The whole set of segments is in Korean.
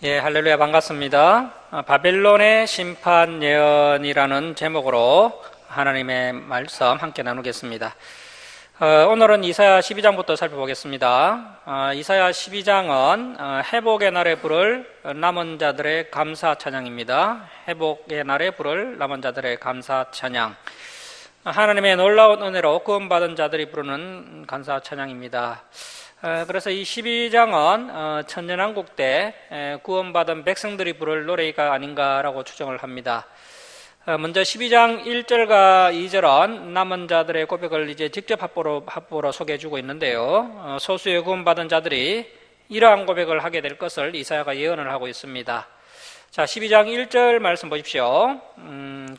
예, 할렐루야, 반갑습니다. 바벨론의 심판 예언이라는 제목으로 하나님의 말씀 함께 나누겠습니다. 오늘은 이사야 12장부터 살펴보겠습니다. 이사야 12장은 회복의 날에 부를 남은 자들의 감사 찬양입니다. 회복의 날에 부를 남은 자들의 감사 찬양. 하나님의 놀라운 은혜로 구원받은 자들이 부르는 감사 찬양입니다. 그래서 이 12장은 천년왕국 때 구원받은 백성들이 부를 노래가 아닌가라고 추정을 합니다. 먼저 12장 1절과 2절은 남은 자들의 고백을 이제 직접 합보로 소개해주고 있는데요. 소수의 구원받은 자들이 이러한 고백을 하게 될 것을 이사야가 예언을 하고 있습니다. 자, 12장 1절 말씀 보십시오.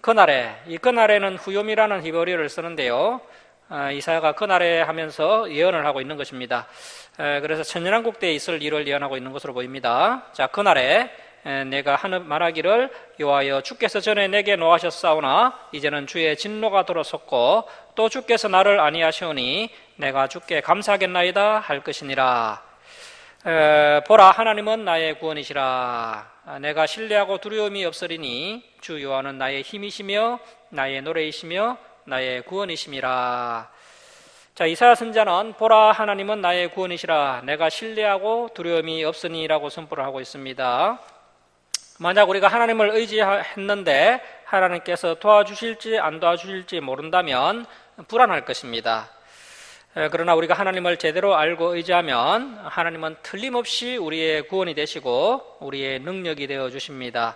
그날에는 후요미라는 히브리어를 쓰는데요. 이사야가 그날에 하면서 예언을 하고 있는 것입니다. 그래서 천년왕국 때에 있을 일을 예언하고 있는 것으로 보입니다. 자, 그날에 내가 말하기를 여호와여 주께서 전에 내게 노하셨사오나 이제는 주의 진노가 들어섰고 또 주께서 나를 아니하시오니 내가 주께 감사하겠나이다 할 것이니라. 보라, 하나님은 나의 구원이시라. 내가 신뢰하고 두려움이 없으리니 주 여호와는 나의 힘이시며 나의 노래이시며 나의 구원이심이라. 자, 이사야 선지자는 보라, 하나님은 나의 구원이시라. 내가 신뢰하고 두려움이 없으니라고 선포를 하고 있습니다. 만약 우리가 하나님을 의지했는데 하나님께서 도와주실지 안 도와주실지 모른다면 불안할 것입니다. 그러나 우리가 하나님을 제대로 알고 의지하면 하나님은 틀림없이 우리의 구원이 되시고 우리의 능력이 되어 주십니다.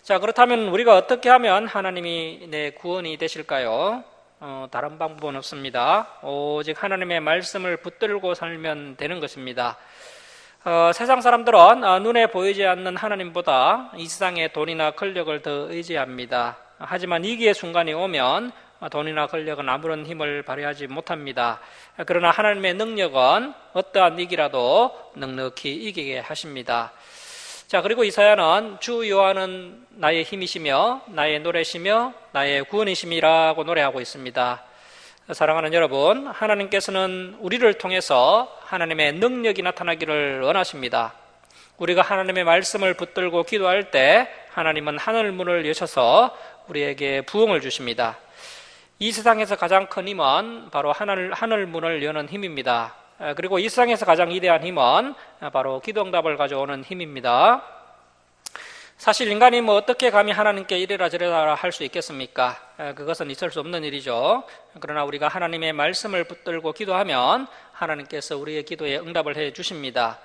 자, 그렇다면 우리가 어떻게 하면 하나님이 내 구원이 되실까요? 다른 방법은 없습니다. 오직 하나님의 말씀을 붙들고 살면 되는 것입니다. 세상 사람들은 눈에 보이지 않는 하나님보다 이 세상의 돈이나 권력을 더 의지합니다. 하지만 위기의 순간이 오면 돈이나 권력은 아무런 힘을 발휘하지 못합니다. 그러나 하나님의 능력은 어떠한 위기라도 넉넉히 이기게 하십니다. 자, 그리고 이사야는 주 여호와는 나의 힘이시며 나의 노래시며 나의 구원이심이라고 노래하고 있습니다. 사랑하는 여러분, 하나님께서는 우리를 통해서 하나님의 능력이 나타나기를 원하십니다. 우리가 하나님의 말씀을 붙들고 기도할 때 하나님은 하늘 문을 여셔서 우리에게 부흥을 주십니다. 이 세상에서 가장 큰 힘은 바로 하늘 문을 여는 힘입니다. 그리고 이 세상에서 가장 위대한 힘은 바로 기도응답을 가져오는 힘입니다. 사실 인간이 어떻게 감히 하나님께 이래라 저래라 할 수 있겠습니까? 그것은 있을 수 없는 일이죠. 그러나 우리가 하나님의 말씀을 붙들고 기도하면 하나님께서 우리의 기도에 응답을 해 주십니다.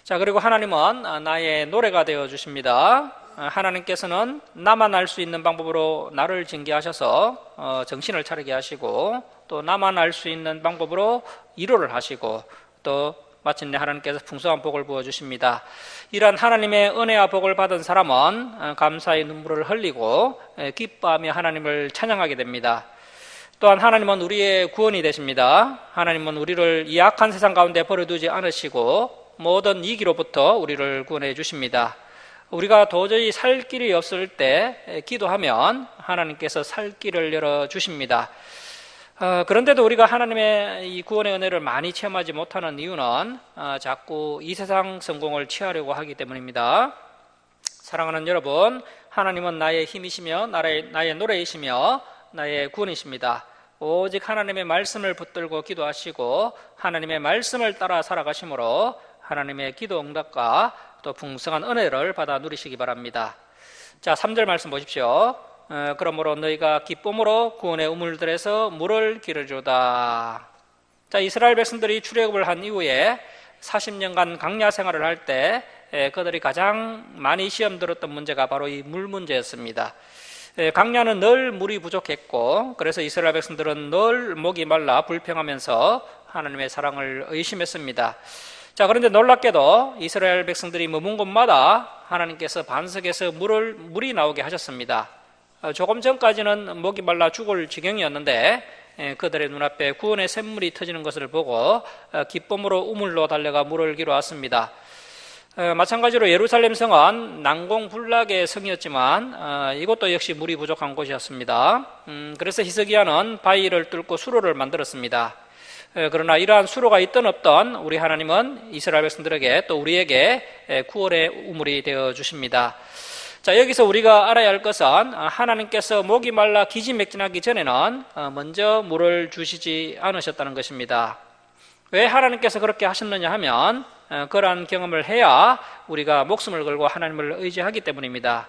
자, 그리고 하나님은 나의 노래가 되어 주십니다. 하나님께서는 나만 알 수 있는 방법으로 나를 징계하셔서 정신을 차리게 하시고 또 나만 알 수 있는 방법으로 위로를 하시고 또 마침내 하나님께서 풍성한 복을 부어주십니다. 이러한 하나님의 은혜와 복을 받은 사람은 감사의 눈물을 흘리고 기뻐하며 하나님을 찬양하게 됩니다. 또한 하나님은 우리의 구원이 되십니다. 하나님은 우리를 이 악한 세상 가운데 버려두지 않으시고 모든 위기로부터 우리를 구원해 주십니다. 우리가 도저히 살 길이 없을 때 기도하면 하나님께서 살 길을 열어주십니다. 그런데도 우리가 하나님의 이 구원의 은혜를 많이 체험하지 못하는 이유는 자꾸 이 세상 성공을 취하려고 하기 때문입니다. 사랑하는 여러분, 하나님은 나의 힘이시며 나의 노래이시며 나의 구원이십니다. 오직 하나님의 말씀을 붙들고 기도하시고 하나님의 말씀을 따라 살아가심으로 하나님의 기도 응답과 또 풍성한 은혜를 받아 누리시기 바랍니다. 자, 3절 말씀 보십시오. 그러므로 너희가 기쁨으로 구원의 우물들에서 물을 기르리로다. 자, 이스라엘 백성들이 출애굽을 한 이후에 40년간 광야 생활을 할 때 그들이 가장 많이 시험 들었던 문제가 바로 이 물 문제였습니다. 광야는 늘 물이 부족했고 그래서 이스라엘 백성들은 늘 목이 말라 불평하면서 하나님의 사랑을 의심했습니다. 자, 그런데 놀랍게도 이스라엘 백성들이 머문 곳마다 하나님께서 반석에서 물이 나오게 하셨습니다. 조금 전까지는 목이 말라 죽을 지경이었는데 그들의 눈앞에 구원의 샘물이 터지는 것을 보고 기쁨으로 우물로 달려가 물을 기러 왔습니다. 마찬가지로 예루살렘 성은 난공불락의 성이었지만 이것도 역시 물이 부족한 곳이었습니다. 그래서 히스기야는 바위를 뚫고 수로를 만들었습니다. 그러나 이러한 수로가 있든 없든 우리 하나님은 이스라엘 백성들에게 또 우리에게 구원의 우물이 되어 주십니다. 자, 여기서 우리가 알아야 할 것은 하나님께서 목이 말라 기진맥진하기 전에는 먼저 물을 주시지 않으셨다는 것입니다. 왜 하나님께서 그렇게 하셨느냐 하면 그러한 경험을 해야 우리가 목숨을 걸고 하나님을 의지하기 때문입니다.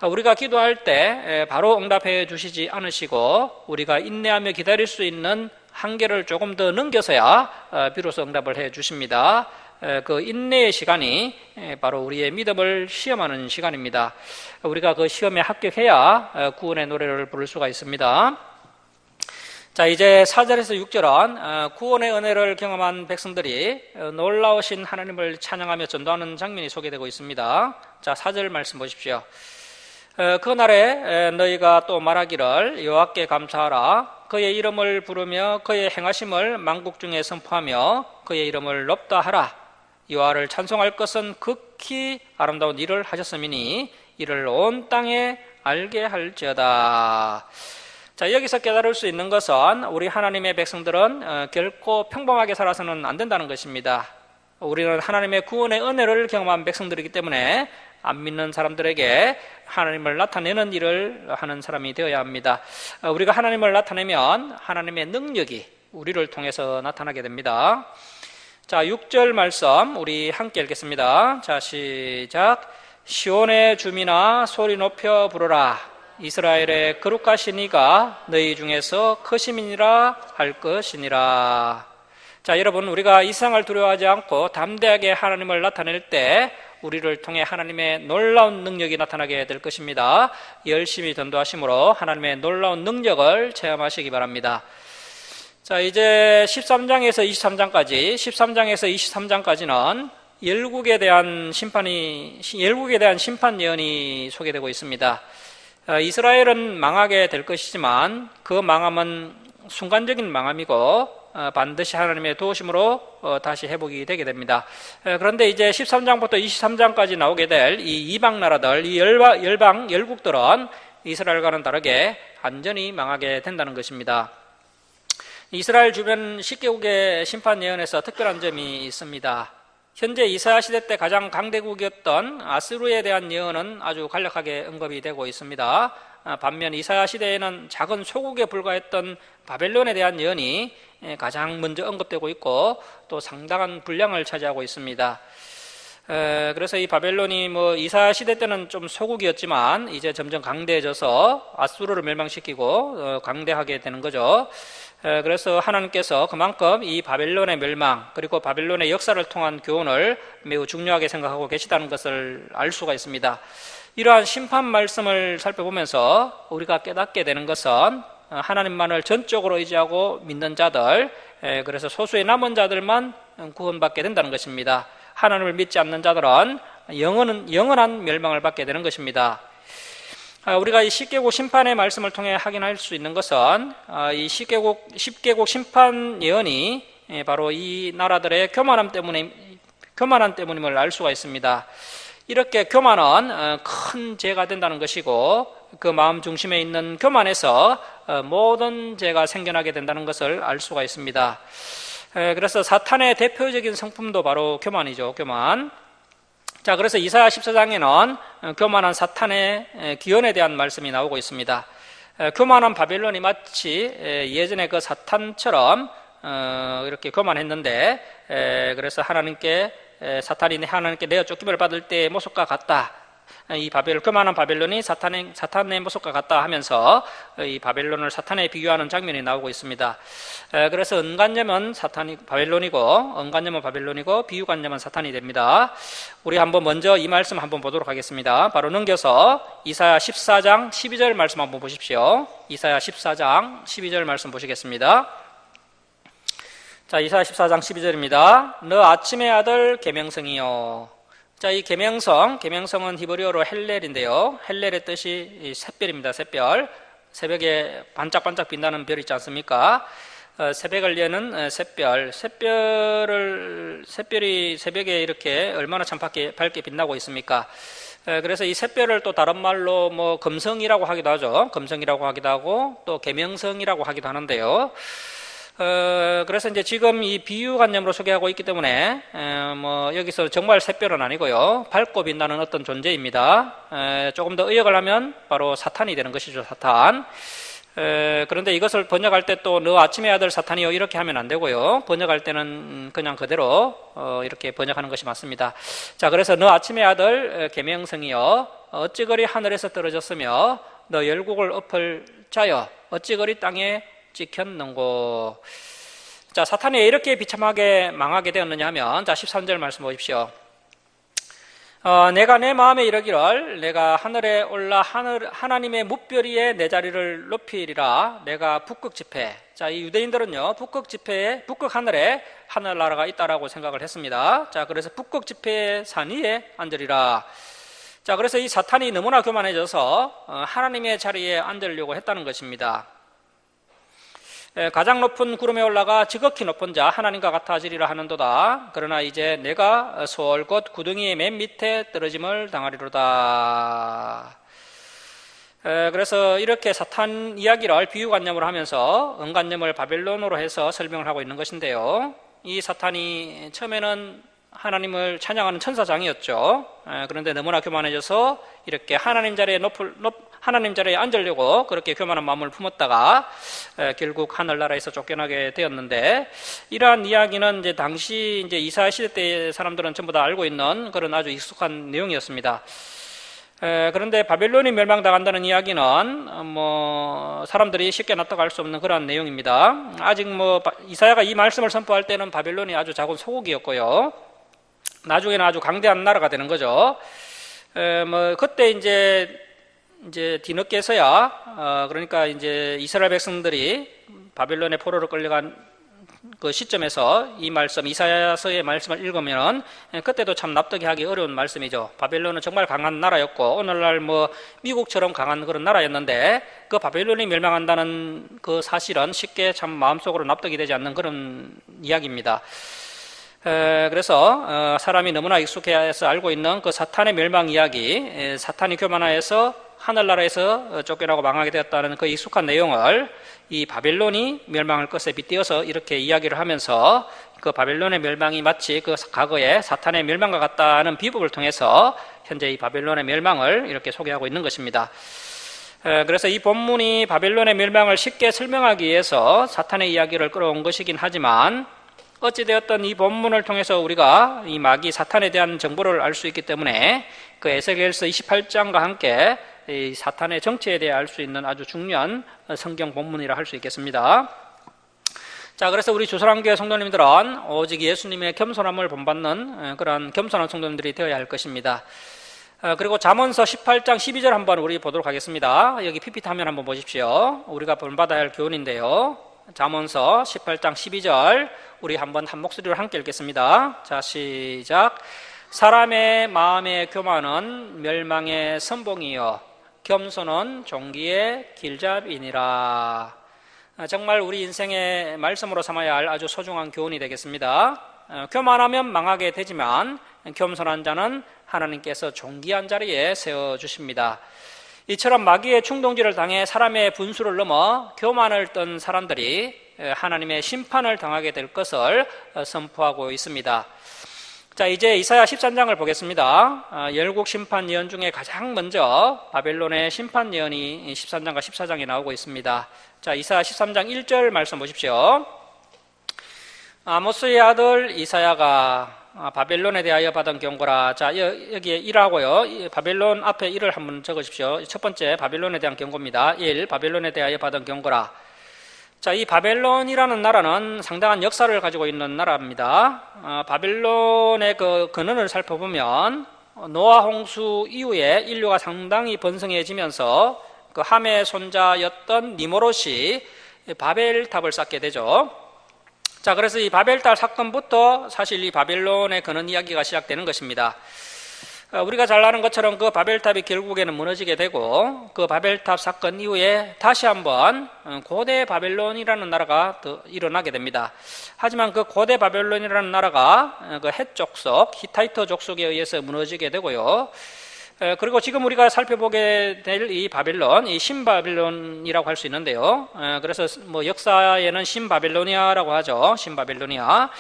우리가 기도할 때 바로 응답해 주시지 않으시고 우리가 인내하며 기다릴 수 있는 한계를 조금 더 넘겨서야 비로소 응답을 해 주십니다. 그 인내의 시간이 바로 우리의 믿음을 시험하는 시간입니다. 우리가 그 시험에 합격해야 구원의 노래를 부를 수가 있습니다. 자, 이제 4절에서 6절은 구원의 은혜를 경험한 백성들이 놀라우신 하나님을 찬양하며 전도하는 장면이 소개되고 있습니다. 자, 4절 말씀 보십시오. 그날에 너희가 또 말하기를 여호와께 감사하라. 그의 이름을 부르며 그의 행하심을 만국 중에 선포하며 그의 이름을 높다 하라. 여호와를 찬송할 것은 극히 아름다운 일을 하셨음이니 이를 온 땅에 알게 할지어다. 자, 여기서 깨달을 수 있는 것은 우리 하나님의 백성들은 결코 평범하게 살아서는 안 된다는 것입니다. 우리는 하나님의 구원의 은혜를 경험한 백성들이기 때문에 안 믿는 사람들에게 하나님을 나타내는 일을 하는 사람이 되어야 합니다. 우리가 하나님을 나타내면 하나님의 능력이 우리를 통해서 나타나게 됩니다. 자, 6절 말씀 우리 함께 읽겠습니다. 자, 시작. 시온의 주민아 소리 높여 부르라. 이스라엘의 거룩하신 이가 너희 중에서 크심이니라 할 것이니라. 자, 여러분, 우리가 이상을 두려워하지 않고 담대하게 하나님을 나타낼 때 우리를 통해 하나님의 놀라운 능력이 나타나게 될 것입니다. 열심히 전도하심으로 하나님의 놀라운 능력을 체험하시기 바랍니다. 자, 이제 13장에서 23장까지는 열국에 대한 심판 예언이 소개되고 있습니다. 이스라엘은 망하게 될 것이지만 그 망함은 순간적인 망함이고 반드시 하나님의 도우심으로 다시 회복이 되게 됩니다. 그런데 이제 13장부터 23장까지 나오게 될 이 이방 나라들, 이 열국들은 이스라엘과는 다르게 완전히 망하게 된다는 것입니다. 이스라엘 주변 10개국의 심판 예언에서 특별한 점이 있습니다. 현재 이사야 시대 때 가장 강대국이었던 아수르에 대한 예언은 아주 간략하게 언급이 되고 있습니다. 반면 이사야 시대에는 작은 소국에 불과했던 바벨론에 대한 예언이 가장 먼저 언급되고 있고 또 상당한 분량을 차지하고 있습니다. 그래서 이 바벨론이 이사야 시대 때는 좀 소국이었지만 이제 점점 강대해져서 아수르를 멸망시키고 강대하게 되는 거죠. 그래서 하나님께서 그만큼 이 바벨론의 멸망 그리고 바벨론의 역사를 통한 교훈을 매우 중요하게 생각하고 계시다는 것을 알 수가 있습니다. 이러한 심판 말씀을 살펴보면서 우리가 깨닫게 되는 것은 하나님만을 전적으로 의지하고 믿는 자들, 그래서 소수의 남은 자들만 구원받게 된다는 것입니다. 하나님을 믿지 않는 자들은 영원한 멸망을 받게 되는 것입니다. 우리가 이 10개국 심판의 말씀을 통해 확인할 수 있는 것은 이 10개국 심판 예언이 바로 이 나라들의 교만함 때문임을 알 수가 있습니다. 이렇게 교만은 큰 죄가 된다는 것이고 그 마음 중심에 있는 교만에서 모든 죄가 생겨나게 된다는 것을 알 수가 있습니다. 그래서 사탄의 대표적인 성품도 바로 교만이죠. 교만. 자, 그래서 이사야 14장에는 교만한 사탄의 기원에 대한 말씀이 나오고 있습니다. 교만한 바벨론이 마치 예전에 그 사탄처럼 이렇게 교만했는데 그래서 사탄이 하나님께 내어 쫓김을 받을 때의 모습과 같다. 이 교만한 바벨론이 사탄의 모습과 같다 하면서 이 바벨론을 사탄에 비교하는 장면이 나오고 있습니다. 그래서 은간녀면 바벨론이고 비유간녀면 사탄이 됩니다. 우리 먼저 이 말씀 한번 보도록 하겠습니다. 바로 넘겨서 이사야 14장 12절 말씀 한번 보십시오. 이사야 14장 12절 말씀 보시겠습니다. 자, 이사야 14장 12절입니다. 너 아침의 아들 계명성이요. 자, 이 계명성은 히브리어로 헬렐인데요. 헬렐의 뜻이 샛별입니다. 샛별. 새벽에 반짝반짝 빛나는 별 있지 않습니까? 새벽을 여는 샛별. 샛별이 새벽에 이렇게 얼마나 참 밝게 빛나고 있습니까? 그래서 이 샛별을 또 다른 말로 금성이라고 하기도 하죠. 금성이라고 하기도 하고 또 계명성이라고 하기도 하는데요. 그래서 이제 지금 이 비유관념으로 소개하고 있기 때문에 여기서 정말 샛별은 아니고요, 밝고 빛나는 어떤 존재입니다. 조금 더 의역을 하면 바로 사탄이 되는 것이죠, 사탄. 그런데 이것을 번역할 때 또 너 아침의 아들 사탄이요 이렇게 하면 안 되고요, 번역할 때는 그냥 그대로 이렇게 번역하는 것이 맞습니다. 자, 그래서 너 아침의 아들 계명성이여 어찌 그리 하늘에서 떨어졌으며 너 열국을 엎을 자여 어찌 그리 땅에 찍혔는고. 자, 사탄이 이렇게 비참하게 망하게 되었느냐 하면, 자 13절 말씀 보십시오. 내가 내 마음에 이르기를 내가 하늘에 올라 하나님의 뭇별 위에 내 자리를 높이리라. 내가 북극 지폐. 자, 이 유대인들은요 북극 지폐에, 북극 하늘에 하늘나라가 있다라고 생각을 했습니다. 자, 그래서 북극 지폐의 산 위에 앉으리라. 자, 그래서 이 사탄이 너무나 교만해져서 하나님의 자리에 앉으려고 했다는 것입니다. 가장 높은 구름에 올라가 지극히 높은 자 하나님과 같아지리라 하는도다. 그러나 이제 내가 소월 곧 구덩이의 맨 밑에 떨어짐을 당하리로다. 그래서 이렇게 사탄 이야기를 비유관념으로 하면서 은관념을 바벨론으로 해서 설명을 하고 있는 것인데요, 이 사탄이 처음에는 하나님을 찬양하는 천사장이었죠. 그런데 너무나 교만해져서 이렇게 하나님 자리에 앉으려고 그렇게 교만한 마음을 품었다가 결국 하늘나라에서 쫓겨나게 되었는데, 이러한 이야기는 이제 당시 이제 이사야 시대 때 사람들은 전부 다 알고 있는 그런 아주 익숙한 내용이었습니다. 그런데 바벨론이 멸망당한다는 이야기는 사람들이 쉽게 납득할 수 없는 그런 내용입니다. 아직 이사야가 이 말씀을 선포할 때는 바벨론이 아주 작은 소국이었고요, 나중에는 아주 강대한 나라가 되는 거죠. 그때 이제 뒤늦게서야 그러니까 이제 이스라엘 백성들이 바벨론의 포로로 끌려간 그 시점에서 이 말씀, 이사야서의 말씀을 읽으면 그때도 참 납득이 하기 어려운 말씀이죠. 바벨론은 정말 강한 나라였고 오늘날 미국처럼 강한 그런 나라였는데 그 바벨론이 멸망한다는 그 사실은 쉽게 참 마음속으로 납득이 되지 않는 그런 이야기입니다. 그래서 사람이 너무나 익숙해서 알고 있는 그 사탄의 멸망 이야기, 사탄이 교만하여서 하늘나라에서 쫓겨나고 망하게 되었다는 그 익숙한 내용을 이 바벨론이 멸망할 것에 빗대어서 이렇게 이야기를 하면서 그 바벨론의 멸망이 마치 그 과거의 사탄의 멸망과 같다는 비법을 통해서 현재 이 바벨론의 멸망을 이렇게 소개하고 있는 것입니다. 그래서 이 본문이 바벨론의 멸망을 쉽게 설명하기 위해서 사탄의 이야기를 끌어온 것이긴 하지만, 어찌되었든 이 본문을 통해서 우리가 이 마귀 사탄에 대한 정보를 알 수 있기 때문에 그 에스겔서 28장과 함께 이 사탄의 정체에 대해 알 수 있는 아주 중요한 성경 본문이라 할 수 있겠습니다. 자, 그래서 우리 주사랑교회 성도님들은 오직 예수님의 겸손함을 본받는 그런 겸손한 성도님들이 되어야 할 것입니다. 그리고 잠언서 18장 12절 한번 우리 보도록 하겠습니다. 여기 PPT 화면 한번 보십시오. 우리가 본받아야 할 교훈인데요, 잠언서 18장 12절 우리 한번 한 목소리로 함께 읽겠습니다. 자, 시작. 사람의 마음의 교만은 멸망의 선봉이요 겸손은 종기의 길잡이니라. 정말 우리 인생의 말씀으로 삼아야 할 아주 소중한 교훈이 되겠습니다. 교만하면 망하게 되지만 겸손한 자는 하나님께서 존귀한 자리에 세워주십니다. 이처럼 마귀의 충동질을 당해 사람의 분수를 넘어 교만을 떤 사람들이 하나님의 심판을 당하게 될 것을 선포하고 있습니다. 자, 이제 이사야 13장을 보겠습니다. 열국 심판 예언 중에 가장 먼저 바벨론의 심판 예언이 13장과 14장에 나오고 있습니다. 자, 이사야 13장 1절 말씀 보십시오. 아모스의 아들 이사야가 바벨론에 대하여 받은 경고라. 자, 여기에 1하고요. 바벨론 앞에 1을 한번 적으십시오. 첫 번째 바벨론에 대한 경고입니다. 1. 바벨론에 대하여 받은 경고라. 자, 이 바벨론이라는 나라는 상당한 역사를 가지고 있는 나라입니다. 바벨론의 그 근원을 살펴보면 노아 홍수 이후에 인류가 상당히 번성해지면서 그 함의 손자였던 니무롯이 바벨탑을 쌓게 되죠. 자, 그래서 이 바벨탑 사건부터 사실 이 바벨론의 근원 이야기가 시작되는 것입니다. 우리가 잘 아는 것처럼 그 바벨탑이 결국에는 무너지게 되고 그 바벨탑 사건 이후에 다시 한번 고대 바벨론이라는 나라가 더 일어나게 됩니다. 하지만 그 고대 바벨론이라는 나라가 그 헷 족속, 히타이트 족속에 의해서 무너지게 되고요. 그리고 지금 우리가 살펴보게 될 이 바빌론, 이 신바빌론이라고 할 수 있는데요. 그래서 뭐 역사에는 신바빌로니아라고 하죠. 신바빌로니아.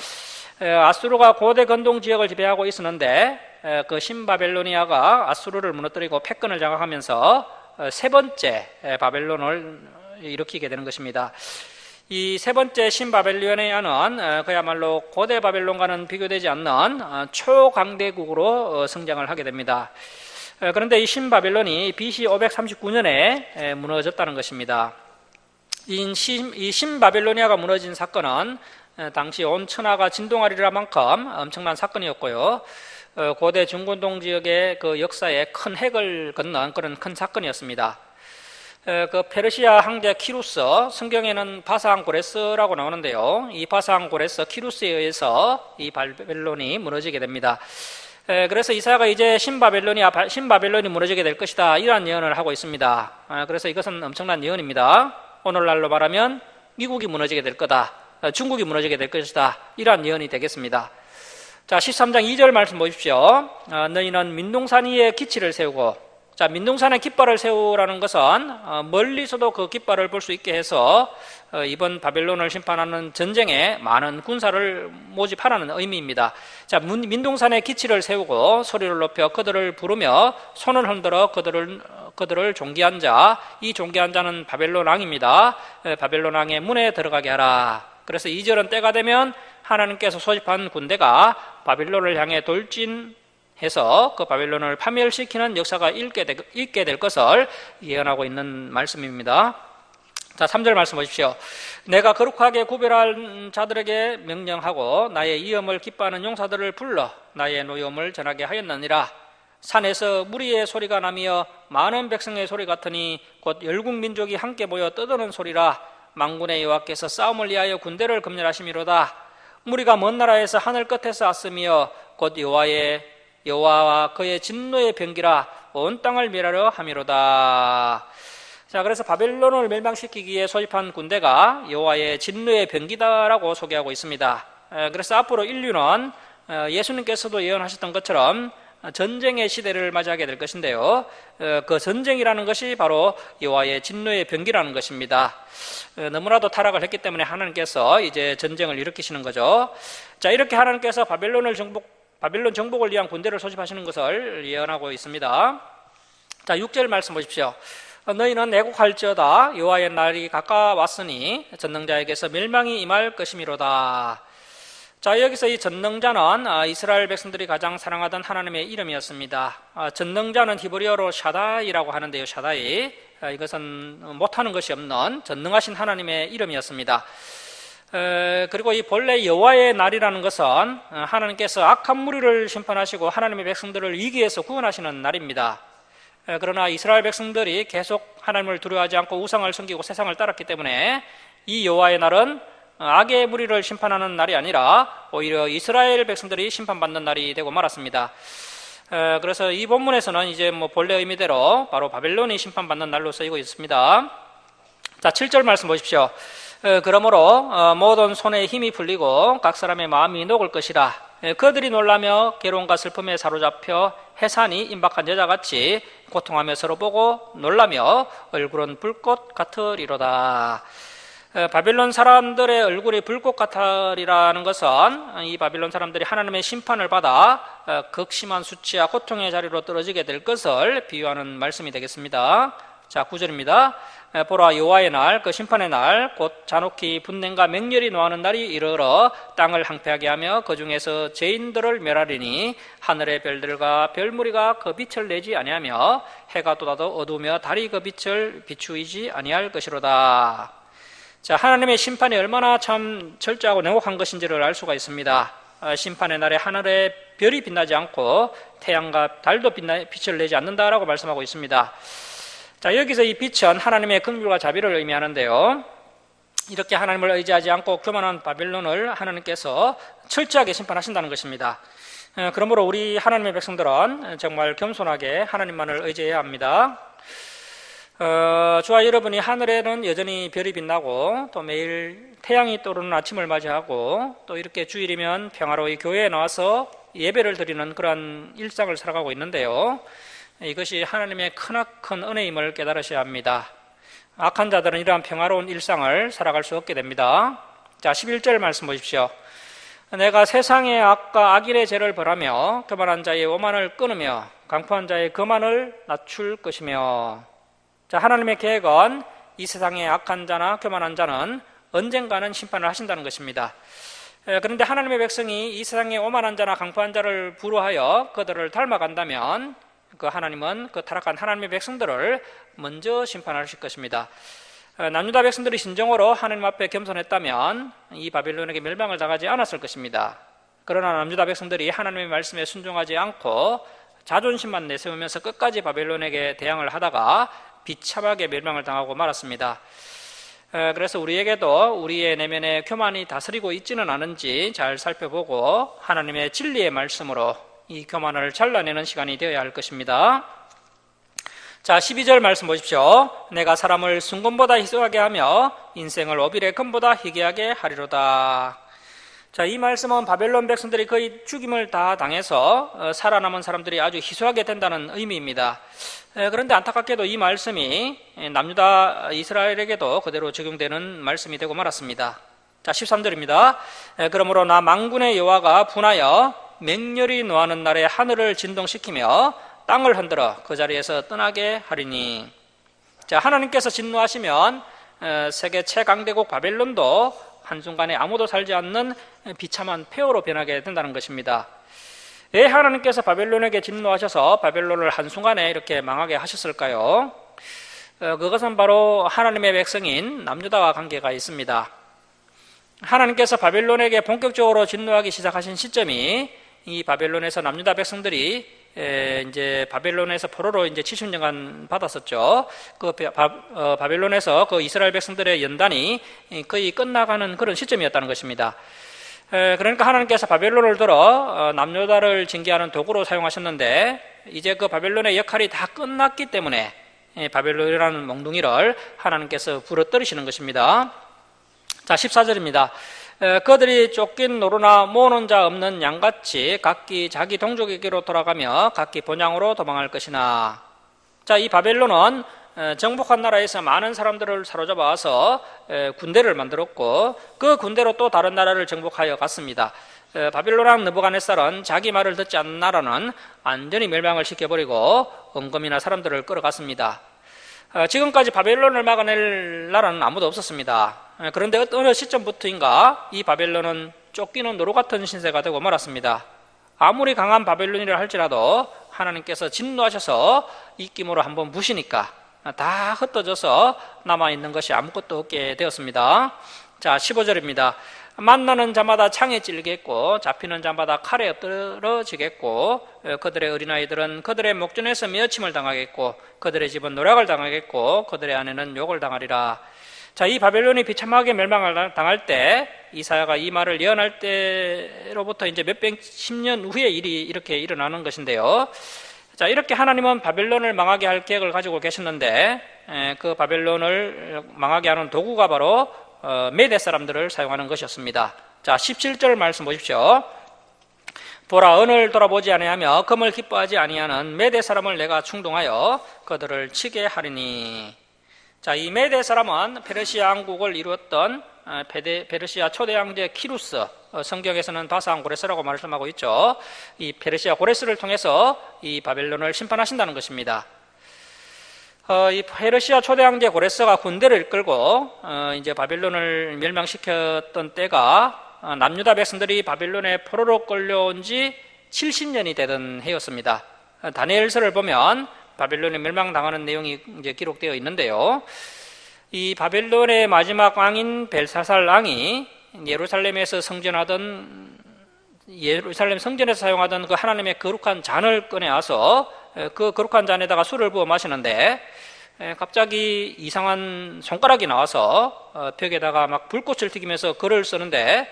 아수르가 고대 건동 지역을 지배하고 있었는데 그 신바빌로니아가 아수르를 무너뜨리고 패권을 장악하면서 세 번째 바벨론을 일으키게 되는 것입니다. 이 세 번째 신바벨로니아는 그야말로 고대 바벨론과는 비교되지 않는 초강대국으로 성장을 하게 됩니다. 그런데 이 신바벨론이 BC 539년에 무너졌다는 것입니다. 이 신바벨로니아가 무너진 사건은 당시 온 천하가 진동하리라 만큼 엄청난 사건이었고요. 고대 중근동 지역의 그 역사에 큰 획을 긋는 그런 큰 사건이었습니다. 그 페르시아 황제 키루스, 성경에는 바사항고레스라고 나오는데요. 이 바사항고레스 키루스에 의해서 이 바벨론이 무너지게 됩니다. 그래서 이사야가 이제 신바벨론이 무너지게 될 것이다, 이러한 예언을 하고 있습니다. 그래서 이것은 엄청난 예언입니다. 오늘날로 말하면 미국이 무너지게 될 거다, 중국이 무너지게 될 것이다, 이러한 예언이 되겠습니다. 자, 13장 2절 말씀 보십시오. 너희는 민둥산 위에 기치를 세우고, 자, 민둥산에 깃발을 세우라는 것은 멀리서도 그 깃발을 볼 수 있게 해서 이번 바벨론을 심판하는 전쟁에 많은 군사를 모집하라는 의미입니다. 자, 민둥산에 기치를 세우고 소리를 높여 그들을 부르며 손을 흔들어 그들을 존귀한 자, 이 존귀한 자는 바벨론 왕입니다. 바벨론 왕의 문에 들어가게 하라. 그래서 2절은 때가 되면 하나님께서 소집한 군대가 바벨론을 향해 돌진해서 그 바벨론을 파멸시키는 역사가 있게 될 것을 예언하고 있는 말씀입니다. 자, 3절 말씀 보십시오. 내가 거룩하게 구별한 자들에게 명령하고 나의 이음을 기뻐하는 용사들을 불러 나의 노여움을 전하게 하였느니라. 산에서 무리의 소리가 나며 많은 백성의 소리 같으니 곧 열국 민족이 함께 모여 떠드는 소리라. 만군의 여호와께서 싸움을 위하여 군대를 검열하심이로다. 무리가 먼 나라에서 하늘 끝에서 왔으며 곧 여호와와 그의 진노의 병기라. 온 땅을 멸하려 함이로다. 자, 그래서 바벨론을 멸망시키기 위해 소집한 군대가 여호와의 진노의 병기다라고 소개하고 있습니다. 그래서 앞으로 인류는 예수님께서도 예언하셨던 것처럼 전쟁의 시대를 맞이하게 될 것인데요. 그 전쟁이라는 것이 바로 여호와의 진노의 병기라는 것입니다. 너무나도 타락을 했기 때문에 하나님께서 이제 전쟁을 일으키시는 거죠. 자, 이렇게 하나님께서 바벨론 정복을 위한 군대를 소집하시는 것을 예언하고 있습니다. 자, 6절 말씀 보십시오. 너희는 애곡할지어다. 여호와의 날이 가까웠으니 전능자에게서 멸망이 임할 것이미로다. 자, 여기서 이 전능자는 이스라엘 백성들이 가장 사랑하던 하나님의 이름이었습니다. 전능자는 히브리어로 샤다이라고 하는데요. 샤다이, 이것은 못하는 것이 없는 전능하신 하나님의 이름이었습니다. 그리고 이 본래 여호와의 날이라는 것은 하나님께서 악한 무리를 심판하시고 하나님의 백성들을 위기에서 구원하시는 날입니다. 그러나 이스라엘 백성들이 계속 하나님을 두려워하지 않고 우상을 섬기고 세상을 따랐기 때문에 이 여호와의 날은 악의 무리를 심판하는 날이 아니라 오히려 이스라엘 백성들이 심판받는 날이 되고 말았습니다. 그래서 이 본문에서는 이제 뭐 본래 의미대로 바로 바벨론이 심판받는 날로 쓰이고 있습니다. 자, 7절 말씀 보십시오. 그러므로 모든 손에 힘이 풀리고 각 사람의 마음이 녹을 것이라. 그들이 놀라며 괴로움과 슬픔에 사로잡혀 해산이 임박한 여자같이 고통하며 서로 보고 놀라며 얼굴은 불꽃 같으리로다. 바빌론 사람들의 얼굴이 불꽃 같으리라는 것은 이 바빌론 사람들이 하나님의 심판을 받아 극심한 수치와 고통의 자리로 떨어지게 될 것을 비유하는 말씀이 되겠습니다. 자, 9절입니다. 보라, 여호와의 날, 그 심판의 날, 곧 잔혹히 분냄과 맹렬히 노하는 날이 이르러 땅을 항폐하게 하며 그 중에서 죄인들을 멸하리니 하늘의 별들과 별무리가 그 빛을 내지 아니하며 해가 돋아도 어두우며 달이 그 빛을 비추이지 아니할 것이로다. 자, 하나님의 심판이 얼마나 참 철저하고 냉혹한 것인지를 알 수가 있습니다. 심판의 날에 하늘에 별이 빛나지 않고 태양과 달도 빛을 내지 않는다라고 말씀하고 있습니다. 자, 여기서 이 빛은 하나님의 긍휼과 자비를 의미하는데요. 이렇게 하나님을 의지하지 않고 교만한 바벨론을 하나님께서 철저하게 심판하신다는 것입니다. 그러므로 우리 하나님의 백성들은 정말 겸손하게 하나님만을 의지해야 합니다. 저와 여러분이 하늘에는 여전히 별이 빛나고 또 매일 태양이 떠오르는 아침을 맞이하고 또 이렇게 주일이면 평화로이 교회에 나와서 예배를 드리는 그러한 일상을 살아가고 있는데요. 이것이 하나님의 크나큰 은혜임을 깨달으셔야 합니다. 악한 자들은 이러한 평화로운 일상을 살아갈 수 없게 됩니다. 자, 11절 말씀 보십시오. 내가 세상의 악과 악인의 죄를 벌하며 교만한 자의 오만을 끊으며 강포한 자의 거만을 낮출 것이며. 자, 하나님의 계획은 이 세상의 악한 자나 교만한 자는 언젠가는 심판을 하신다는 것입니다. 그런데 하나님의 백성이 이 세상의 오만한 자나 강포한 자를 부러하여 그들을 닮아간다면 그 하나님은 그 타락한 하나님의 백성들을 먼저 심판하실 것입니다. 남유다 백성들이 진정으로 하나님 앞에 겸손했다면 이 바벨론에게 멸망을 당하지 않았을 것입니다. 그러나 남유다 백성들이 하나님의 말씀에 순종하지 않고 자존심만 내세우면서 끝까지 바벨론에게 대항을 하다가 비참하게 멸망을 당하고 말았습니다. 그래서 우리에게도 우리의 내면에 교만이 다스리고 있지는 않은지 잘 살펴보고 하나님의 진리의 말씀으로 이 교만을 잘라내는 시간이 되어야 할 것입니다. 자, 12절 말씀 보십시오. 내가 사람을 순금보다 희소하게 하며 인생을 오빌의 금보다 희귀하게 하리로다. 자, 이 말씀은 바벨론 백성들이 거의 죽임을 다 당해서 살아남은 사람들이 아주 희소하게 된다는 의미입니다. 그런데 안타깝게도 이 말씀이 남유다 이스라엘에게도 그대로 적용되는 말씀이 되고 말았습니다. 자, 13절입니다. 그러므로 나 만군의 여호와가 분하여 맹렬히 노하는 날에 하늘을 진동시키며 땅을 흔들어 그 자리에서 떠나게 하리니. 자, 하나님께서 진노하시면 세계 최강대국 바벨론도 한순간에 아무도 살지 않는 비참한 폐허로 변하게 된다는 것입니다. 왜 하나님께서 바벨론에게 진노하셔서 바벨론을 한순간에 이렇게 망하게 하셨을까요? 그것은 바로 하나님의 백성인 남유다와 관계가 있습니다. 하나님께서 바벨론에게 본격적으로 진노하기 시작하신 시점이 이 바벨론에서 남유다 백성들이 이제 바벨론에서 포로로 이제 70년간 받았었죠. 그 바벨론에서 그 이스라엘 백성들의 연단이 거의 끝나가는 그런 시점이었다는 것입니다. 그러니까 하나님께서 바벨론을 들어 남유다를 징계하는 도구로 사용하셨는데 이제 그 바벨론의 역할이 다 끝났기 때문에 바벨론이라는 몽둥이를 하나님께서 부러뜨리시는 것입니다. 자, 14절입니다. 그들이 쫓긴 노루나 모으는 자 없는 양같이 각기 자기 동족에게로 돌아가며 각기 본향으로 도망할 것이나. 자, 이 바벨론은 정복한 나라에서 많은 사람들을 사로잡아서 군대를 만들었고 그 군대로 또 다른 나라를 정복하여 갔습니다. 바벨론 왕 느부갓네살은 자기 말을 듣지 않는 나라는 완전히 멸망을 시켜버리고 원금이나 사람들을 끌어갔습니다. 지금까지 바벨론을 막아낼 나라는 아무도 없었습니다. 그런데 어느 시점부터인가 이 바벨론은 쫓기는 노루 같은 신세가 되고 말았습니다. 아무리 강한 바벨론이라 할지라도 하나님께서 진노하셔서 입김으로 한번 부시니까 다 흩어져서 남아있는 것이 아무것도 없게 되었습니다. 자, 15절입니다. 만나는 자마다 창에 찔리겠고 잡히는 자마다 칼에 엎드러지겠고 그들의 어린아이들은 그들의 목전에서 미어침을 당하겠고 그들의 집은 노략을 당하겠고 그들의 아내는 욕을 당하리라. 자, 이 바벨론이 비참하게 멸망을 당할 때 이사야가 이 말을 예언할 때로부터 이제 몇백십 년 후의 일이 이렇게 일어나는 것인데요. 자, 이렇게 하나님은 바벨론을 망하게 할 계획을 가지고 계셨는데 그 바벨론을 망하게 하는 도구가 바로 메대 사람들을 사용하는 것이었습니다. 자, 17절 말씀 보십시오. 보라, 은을 돌아보지 아니하며 금을 기뻐하지 아니하는 메대 사람을 내가 충동하여 그들을 치게 하리니. 자, 이 메대 사람은 페르시아 왕국을 이루었던 페르시아 초대 황제 키루스, 성경에서는 바사한 고레스라고 말씀하고 있죠. 이 페르시아 고레스를 통해서 이 바벨론을 심판하신다는 것입니다. 이 페르시아 초대 황제 고레스가 군대를 이끌고 이제 바벨론을 멸망시켰던 때가 남유다 백성들이 바벨론에 포로로 끌려온 지 70년이 되던 해였습니다. 다니엘서를 보면 바벨론에 멸망당하는 내용이 이제 기록되어 있는데요. 이 바벨론의 마지막 왕인 벨사살 왕이 예루살렘에서 성전하던 예루살렘 성전에서 사용하던 그 하나님의 거룩한 잔을 꺼내와서 그 거룩한 잔에다가 술을 부어 마시는데 갑자기 이상한 손가락이 나와서 벽에다가 막 불꽃을 튀기면서 글을 쓰는데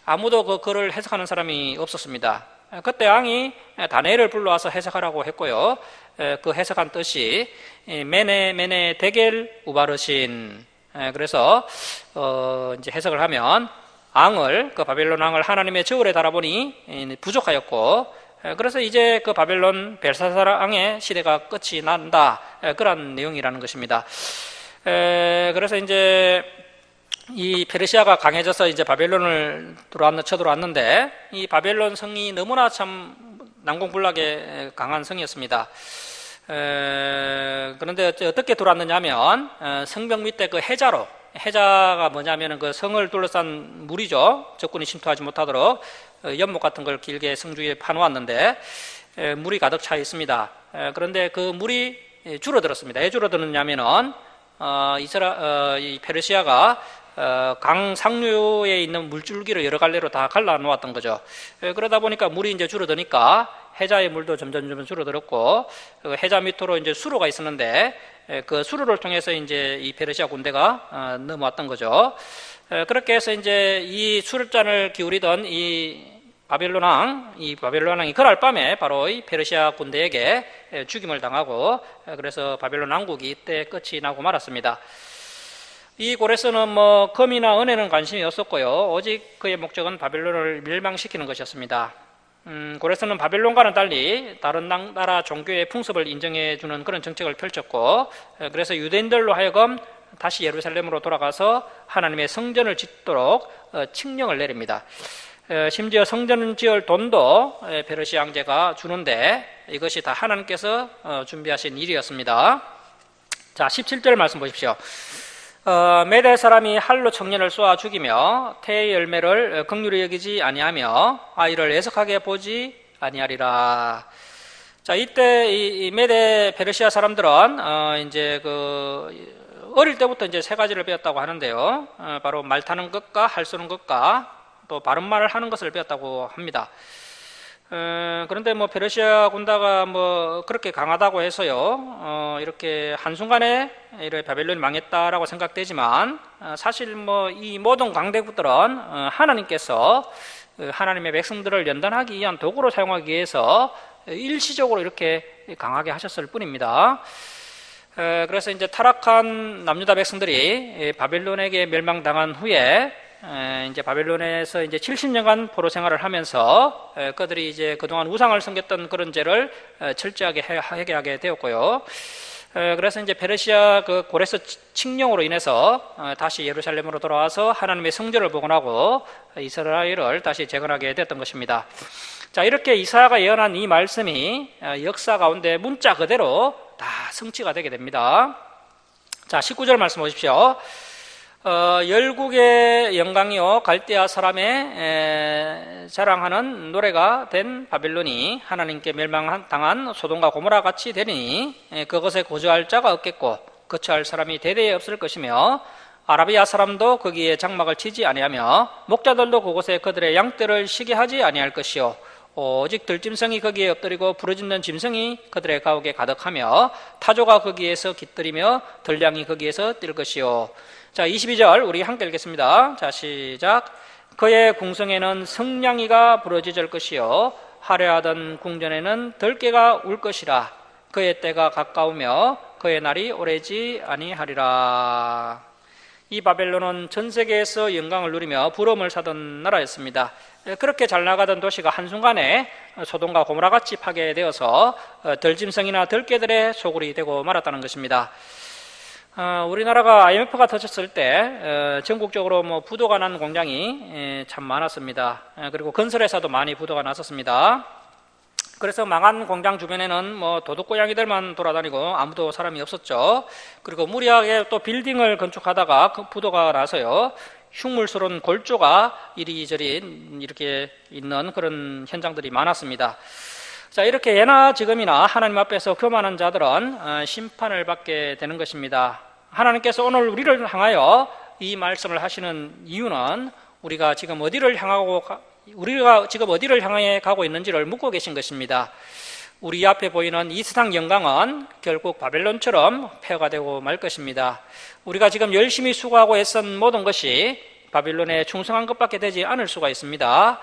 아무도 그 글을 해석하는 사람이 없었습니다. 그때 왕이 다니엘을 불러와서 해석하라고 했고요. 그 해석한 뜻이 메네 데겔 우바르신. 그래서 이제 해석을 하면 그 바벨론 왕을 하나님의 저울에 달아보니 부족하였고 그래서 이제 그 바벨론 벨사사랑의 시대가 끝이 난다. 그런 내용이라는 것입니다. 그래서 이제 이 페르시아가 강해져서 이제 바벨론을 쳐들어왔는데 이 바벨론 성이 너무나 참 난공불락에 강한 성이었습니다. 그런데 어떻게 들어왔느냐 하면 성벽 밑에 그 해자가 뭐냐면 그 성을 둘러싼 물이죠. 적군이 침투하지 못하도록 연못 같은 걸 길게 성 주위에 파놓았는데 물이 가득 차 있습니다. 그런데 그 물이 줄어들었습니다. 왜 줄어들었냐면은 이 페르시아가 강 상류에 있는 물줄기를 여러 갈래로 다 갈라 놓았던 거죠. 그러다 보니까 물이 이제 줄어드니까 해자의 물도 점점 줄어들었고, 그 해자 밑으로 이제 수로가 있었는데 그 수로를 통해서 이제 이 페르시아 군대가 넘어왔던 거죠. 그렇게 해서 이제 이 수렵잔을 기울이던 이 바벨론 왕이 그날 밤에 바로 이 페르시아 군대에게 죽임을 당하고, 그래서 바벨론 왕국이 이때 끝이 나고 말았습니다. 이 고레스는 뭐 금이나 은에는 관심이 없었고요. 오직 그의 목적은 바벨론을 멸망시키는 것이었습니다. 고레스는 바벨론과는 달리 다른 나라 종교의 풍습을 인정해주는 그런 정책을 펼쳤고, 그래서 유대인들로 하여금 다시 예루살렘으로 돌아가서 하나님의 성전을 짓도록 칙령을 내립니다. 심지어 성전을 지을 돈도 페르시아 황제가 주는데 이것이 다 하나님께서 준비하신 일이었습니다. 자, 17절 말씀 보십시오. 메대 사람이 할로 청년을 쏘아 죽이며 태의 열매를 긍휼히 여기지 아니하며 아이를 애석하게 보지 아니하리라. 자, 이때 이 메대 페르시아 사람들은 이제 어릴 때부터 이제 세 가지를 배웠다고 하는데요. 바로 말 타는 것과 할 쏘는 것과 또 바른 말을 하는 것을 배웠다고 합니다. 그런데 뭐 페르시아 군대가 뭐 그렇게 강하다고 해서요, 이렇게 한순간에 이렇게 바벨론이 망했다라고 생각되지만, 사실 뭐 이 모든 강대국들은 하나님께서 하나님의 백성들을 연단하기 위한 도구로 사용하기 위해서 일시적으로 이렇게 강하게 하셨을 뿐입니다. 그래서 이제 타락한 남유다 백성들이 바벨론에게 멸망당한 후에 이제 바벨론에서 이제 70년간 포로 생활을 하면서 그들이 이제 그동안 우상을 섬겼던 그런 죄를 철저하게 회개하게 되었고요. 그래서 이제 페르시아 그 고레스 칙령으로 인해서 다시 예루살렘으로 돌아와서 하나님의 성전을 복원하고 이스라엘을 다시 재건하게 됐던 것입니다. 자, 이렇게 이사야가 예언한 이 말씀이 역사 가운데 문자 그대로 다 성취가 되게 됩니다. 자, 19절 말씀 보십시오. 열국의 영광이요 갈대아 사람의 자랑하는 노래가 된 바벨론이 하나님께 멸망당한 소돔과 고모라 같이 되리니 그것에 거주할 자가 없겠고 거처할 사람이 대대에 없을 것이며 아라비아 사람도 거기에 장막을 치지 아니하며 목자들도 그곳에 그들의 양떼를 쉬게 하지 아니할 것이요 오직 들짐승이 거기에 엎드리고 부르짖는 짐승이 그들의 가옥에 가득하며 타조가 거기에서 깃들이며 들량이 거기에서 뛸 것이요. 자, 22절 우리 함께 읽겠습니다. 자, 시작. 그의 궁성에는 성냥이가 부러지질 것이요 화려하던 궁전에는 들깨가 울 것이라. 그의 때가 가까우며 그의 날이 오래지 아니하리라. 이 바벨론은 전 세계에서 영광을 누리며 부러움을 사던 나라였습니다. 그렇게 잘 나가던 도시가 한순간에 소돔과 고모라같이 파괴되어서 들짐승이나 들깨들의 소굴이 되고 말았다는 것입니다. 우리나라가 IMF가 터졌을 때 전국적으로 뭐 부도가 난 공장이 참 많았습니다. 그리고 건설회사도 많이 부도가 났었습니다. 그래서 망한 공장 주변에는 뭐 도둑고양이들만 돌아다니고 아무도 사람이 없었죠. 그리고 무리하게 또 빌딩을 건축하다가 그 부도가 나서요, 흉물스러운 골조가 이리저리 이렇게 있는 그런 현장들이 많았습니다. 자, 이렇게 예나 지금이나 하나님 앞에서 교만한 자들은 심판을 받게 되는 것입니다. 하나님께서 오늘 우리를 향하여 이 말씀을 하시는 이유는 우리가 지금 어디를 향해 가고 있는지를 묻고 계신 것입니다. 우리 앞에 보이는 이 세상 영광은 결국 바벨론처럼 폐허가 되고 말 것입니다. 우리가 지금 열심히 수고하고 애쓴 모든 것이 바벨론에 충성한 것밖에 되지 않을 수가 있습니다.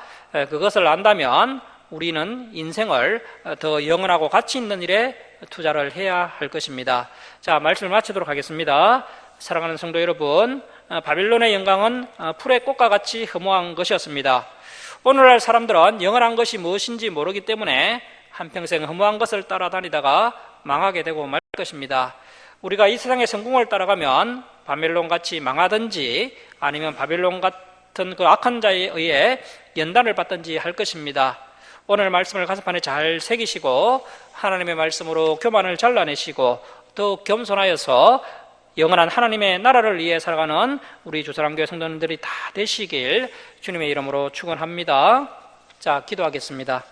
그것을 안다면 우리는 인생을 더 영원하고 가치 있는 일에 투자를 해야 할 것입니다. 자, 말씀을 마치도록 하겠습니다. 사랑하는 성도 여러분, 바벨론의 영광은 풀의 꽃과 같이 허무한 것이었습니다. 오늘날 사람들은 영원한 것이 무엇인지 모르기 때문에 한평생 허무한 것을 따라다니다가 망하게 되고 말 것입니다. 우리가 이 세상의 성공을 따라가면 바벨론같이 망하든지 아니면 바벨론 같은 그 악한 자에 의해 연단을 받든지 할 것입니다. 오늘 말씀을 가슴판에 잘 새기시고 하나님의 말씀으로 교만을 잘라내시고 더욱 겸손하여서 영원한 하나님의 나라를 위해 살아가는 우리 주사랑교회 성도님들이 다 되시길 주님의 이름으로 축원합니다. 자, 기도하겠습니다.